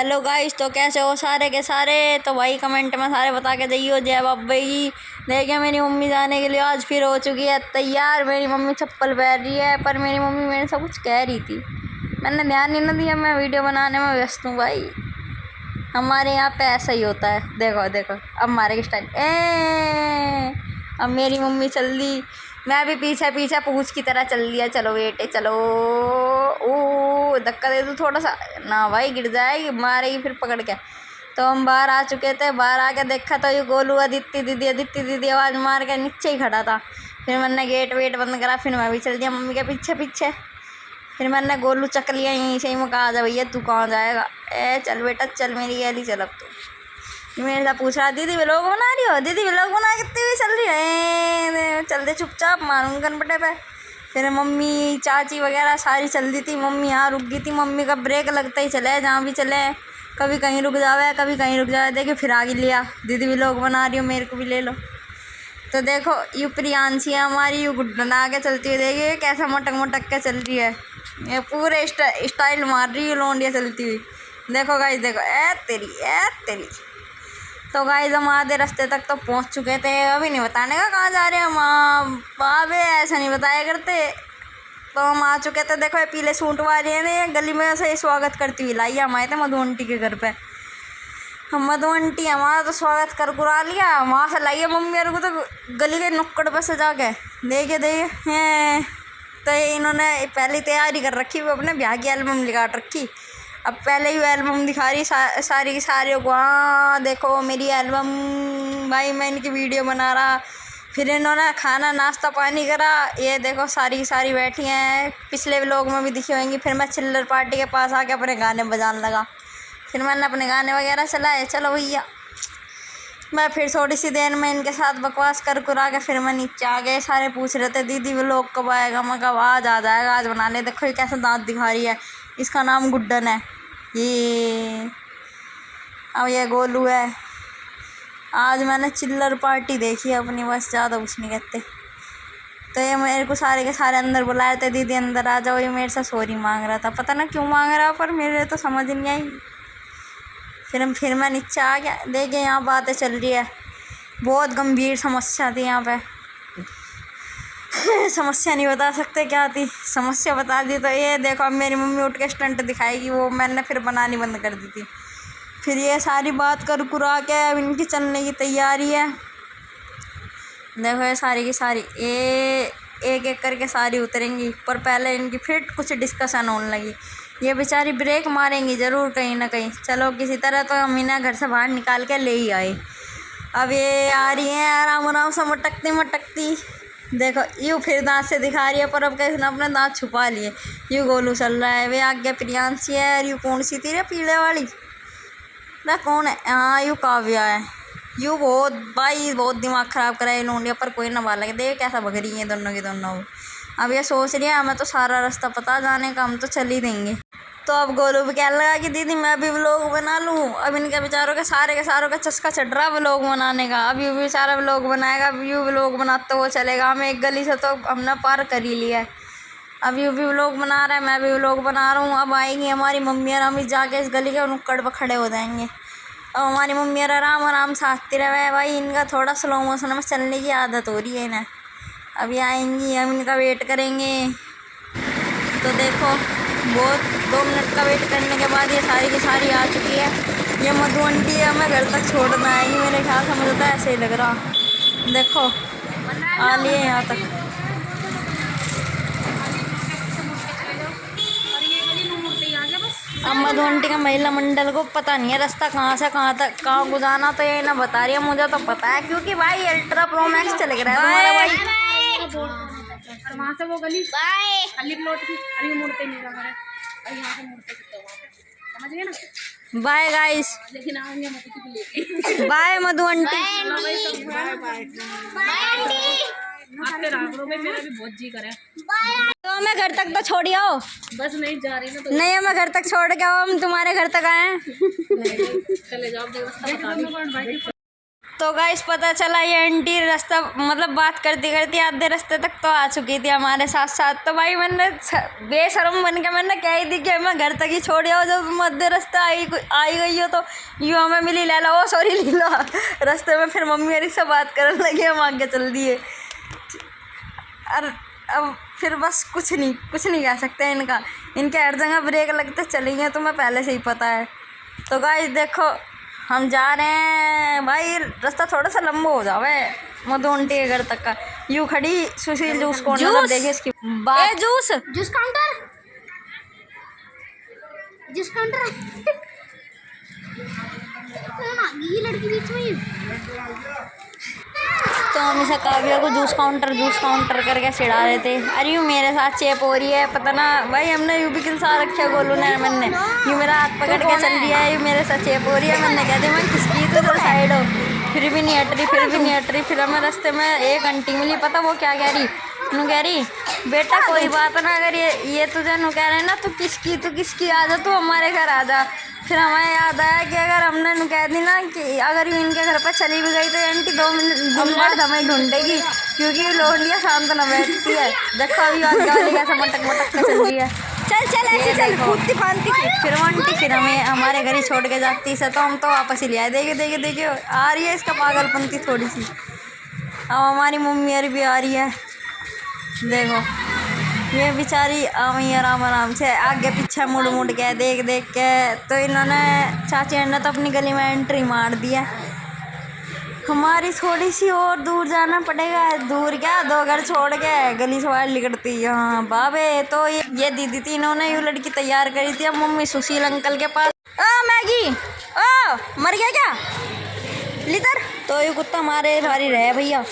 Hello guys, तो कैसे हो सारे के सारे। तो भाई कमेंट में सारे बता के जाइयो जय बाबा जी। देखिए मेरी मम्मी जाने के लिए आज फिर हो चुकी है तैयार। मेरी मम्मी चप्पल पहन रही है, पर मेरी मम्मी मेरे से कुछ कह रही थी, मैंने ध्यान ही नहीं दिया, मैं वीडियो बनाने में व्यस्त हूँ। भाई हमारे यहाँ पे ऐसा ही होता है। देखो देखो अब मारे के स्टाइल अब मेरी मम्मी चल दी, मैं भी पीछे पीछे पूछ की तरह चल दिया। चलो बेटे चलो। ओ धक्का दे दूँ थोड़ा सा ना, भाई गिर जाएगी, मारेगी फिर पकड़ के। तो हम बाहर आ चुके थे, बाहर आके देखा तो ये गोलू अदिति दीदी आवाज़ मार के नीचे ही खड़ा था। फिर मैंने गेट वेट बंद करा, फिर मैं भी चल दिया मम्मी के पीछे पीछे। फिर मैंने गोलू चक लिया यहीं से ही। मैं कहा जा भैया तू कहाँ जाएगा, ए चल बेटा चल मेरी गैली चल। अब तो मेरे से पूछ रहा दीदी व्लॉग बना रही हो, दीदी व्लॉग बना कितनी हुई चल रही है, चल दे चुपचाप मारूंगा गनपटे पे। फिर मम्मी चाची वगैरह सारी चल दी थी, मम्मी यहाँ रुक गई थी। मम्मी का ब्रेक लगता ही चले जहाँ भी चले, कभी कहीं रुक जावे कभी कहीं रुक जावे। देखिए फिर आगे लिया, दीदी व्लॉग बना रही हो मेरे को भी ले लो। तो देखो यू प्रियांशी है हमारी, यू गुड्डन आगे चलती हुई, देखिए कैसा मटक मटक के चल रही है, ये पूरे स्टाइल मार रही है लौंडिया चलती हुई। देखो गाइस देखो, ए तेरी। तो गाइस हम आधे रास्ते तक तो पहुंच चुके थे, अभी नहीं बताने का कहाँ जा रहे हैं हम, बाबे ऐसा नहीं बताया करते। तो हम आ चुके थे, देखो ये पीले सूट वाले ने गली में से स्वागत करती हुई लाई। हम आए थे मधु आंटी के घर पे, हम मधु आंटी हमारा तो स्वागत कर कुरा लिया, वहाँ से लाइए मम्मी और को तो गली के नुक्कड़ पर से जाके देखे हैं। तो इन्होंने पहले तैयारी कर रखी, वो अपने ब्याह की एल्बम निकाल रखी। अब पहले ही एल्बम दिखा रही सारी की सारी को, हाँ देखो मेरी एल्बम, भाई मैं इनकी वीडियो बना रहा। फिर इन्होंने खाना नाश्ता पानी करा, ये देखो सारी की सारी बैठी हैं, पिछले व्लॉग में भी दिखी होंगी। फिर मैं चिल्लर पार्टी के पास आके अपने गाने बजाने लगा, फिर मैंने अपने गाने वगैरह चलाए। चलो भैया मैं फिर थोड़ी सी देर में इनके साथ बकवास कर कुरा के फिर मैं नीचे आ गए। सारे पूछ रहे थे दीदी व्लॉग कब आएगा, मैं कब आज आ जाएगा, आज बना ले। देखो ये कैसा दांत दिखा रही है, इसका नाम गुड्डन है ये। अब ये गोलू है। आज मैंने चिल्लर पार्टी देखी है अपनी, बस ज़्यादा कुछ नहीं कहते। तो ये मेरे को सारे के सारे अंदर बुलाए थे, दीदी अंदर आ जाओ। ये मेरे से सॉरी मांग रहा था, पता ना क्यों मांग रहा, पर मेरे तो समझ नहीं आई। फिर मैं नीचे आ गया। देखिए यहाँ बातें चल रही है, बहुत गंभीर समस्या थी यहाँ पे। समस्या नहीं बता सकते क्या थी, समस्या बता दी। तो ये देखो अब मेरी मम्मी उठ के स्टंट दिखाएगी, वो मैंने फिर बनानी बंद कर दी थी। फिर ये सारी बात कर कुरा के अब इनकी चलने की तैयारी है। देखो ये सारी की सारी ये एक एक करके सारी उतरेंगी, पर पहले इनकी फिर कुछ डिस्कशन होने लगी। ये बेचारी ब्रेक मारेंगी ज़रूर कहीं ना कहीं। चलो किसी तरह तो हम इन्हें घर से बाहर निकाल के ले ही आए। अब ये आ रही हैं आराम आराम से मटकती। देखो यूँ फिर दांत से दिखा रही है, पर अब कैसे अपने दांत छुपा लिए। यूँ गोलू चल रहा है, वे आगे प्रियांशी है, और यूँ कौन सी थी रे पीले वाली, ना कौन है, हाँ यूँ काव्या है। यूँ बहुत दिमाग ख़राब करा है इन्होंने, पर कोई ना बाल लगे। देख कैसा भग रही है दोनों की दोनों। अब ये सोच रही है हमें तो सारा रास्ता पता जाने का, हम तो चल ही देंगे। तो अब गोलू भी कहने लगा कि दीदी मैं भी व्लॉग बना लूँ। अब इनके बेचारों के सारों का चस्का चढ़ रहा व्लॉग बनाने का। अब यू भी सारा व्लॉग बनाएगा, अब यू व्लॉग बनाते हुए चलेगा। हम एक गली से तो हमने पार कर ही लिया है, अब यू भी व्लॉग बना रहा है, मैं भी व्लॉग बना रहा हूँ। अब आएंगी हमारी मम्मी और हम जाके इस गली के नुक्कड़ पर खड़े हो जाएंगे। अब हमारी मम्मी और आराम आराम से आती रहे। भाई इनका थोड़ा स्लो मोशन में चलने की आदत हो रही है इन्हें। अब ये आएंगी, हम इनका वेट करेंगे। तो देखो बहुत 2 मिनट का वेट करने के बाद ये सारी की सारी आ चुकी है। ये मधु आंटी है, हमें घर तक छोड़ना आएगी मेरे ख्याल से, मुझे तो ऐसे ही लग रहा। देखो आ लिए यहाँ तक। अब मधु आंटी का महिला मंडल को पता नहीं है रास्ता कहाँ से कहाँ तक कहाँ को जाना, तो ये ना बता रही है, मुझे तो पता है क्योंकि भाई अल्ट्रा प्रो मैक्स चल रहा है तुम्हारा भाई। वहाँ से वो गली बाय खाली प्लॉट की खाली मुड़ते मेरा घर है, और यहाँ से मुड़ते समझ गए ना। बाय गाइस, लेकिन आएंगे मधु को लेके। बाय मधु आंटी। बाय बाय आपके रागड़ों में मेरा भी बहुत जी करे। तो हमें घर तक तो छोड़ी आओ। बस नहीं जा रही ना तो नहीं हमें घर तक छोड़ के आओ, हम तुम्हारे घर तक आए। चले जाओ व्यवस्था बता दी। तो गाइस पता चला ये आंटी रास्ता मतलब बात करती करती आधे रास्ते तक तो आ चुकी थी हमारे साथ साथ। तो भाई मैंने बेशरम बन के मैंने कह ही दी कि मैं घर तक ही छोड़ आओ, जब तुम आधे रास्ते आई गई हो तो यूँ हमें मिली लैला, ओ सॉरी लीला। रास्ते में फिर मम्मी मेरी से बात करने लगी, हम आगे चल दिए। अब फिर बस कुछ नहीं कह सकते इनके हर जगह ब्रेक लगते चलेंगे, तुम्हें पहले से ही पता है। तो गाइस देखो हम जा रहे हैं, भाई रास्ता थोड़ा सा लंबा हो जावे मधु आंटी के घर तक का। यूँ खड़ी सुशील जूस कॉर्नर, देखिए इसकी बात। जूस काउंटर ये लड़की बीच में। तो हम इसे काव्या को जूस काउंटर करके चिढ़ा रहे थे। अरे यूँ मेरे साथ चेप हो रही है, पता ना भाई हमने यूँ भी किनसा रखा गोलू ने, मैंने यूँ मेरा हाथ पकड़ के चल रही है, यूँ मेरे साथ चेप हो रही है। मैंने कह दी मैं किसकी तो साइड हो, फिर भी नहीं हट रही। फिर हमें रास्ते में एक आंटी मिली, पता वो क्या कह रही, नू कह रही बेटा कोई बात ना, अगर ये तुझे नू कह रहे ना तू किसकी आ जा, तू हमारे घर आ जा। फिर हमें याद आया कि अगर हमने नू कह दी ना कि अगर इनके घर पर चली भी गई तो आंटी 2 दिन बाद हमें ढूंढेगी, क्योंकि लोंडिया शांत न बैठती है। देखो अभी गाली कैसे मटक के चल रही है। चल ऐसे चल कूदती फांदती। फिर वो आंटी फिर हमें हमारे घर ही छोड़ के जाती से, तो हम तो वापस ही ले आए। देखिए आ रही है इसका पागलपंती थोड़ी सी। अब हमारी मम्मी अरे भी आ रही है, देखो ये बेचारी आराम से आगे पीछे मुड़ के देख के। तो इन्होंने चाची ने तो अपनी गली में एंट्री मार दी है। हमारी थोड़ी सी और दूर जाना पड़ेगा, दूर क्या 2 घर छोड़ के गली से बाहर निकलती है। हाँ बाबे तो ये दीदी थी, इन्होंने ये लड़की तैयार करी थी। अब मम्मी सुशील अंकल के पास मैगी मर गया क्या लिटर, तो ये कुत्ता हमारे भारी रहे भैया।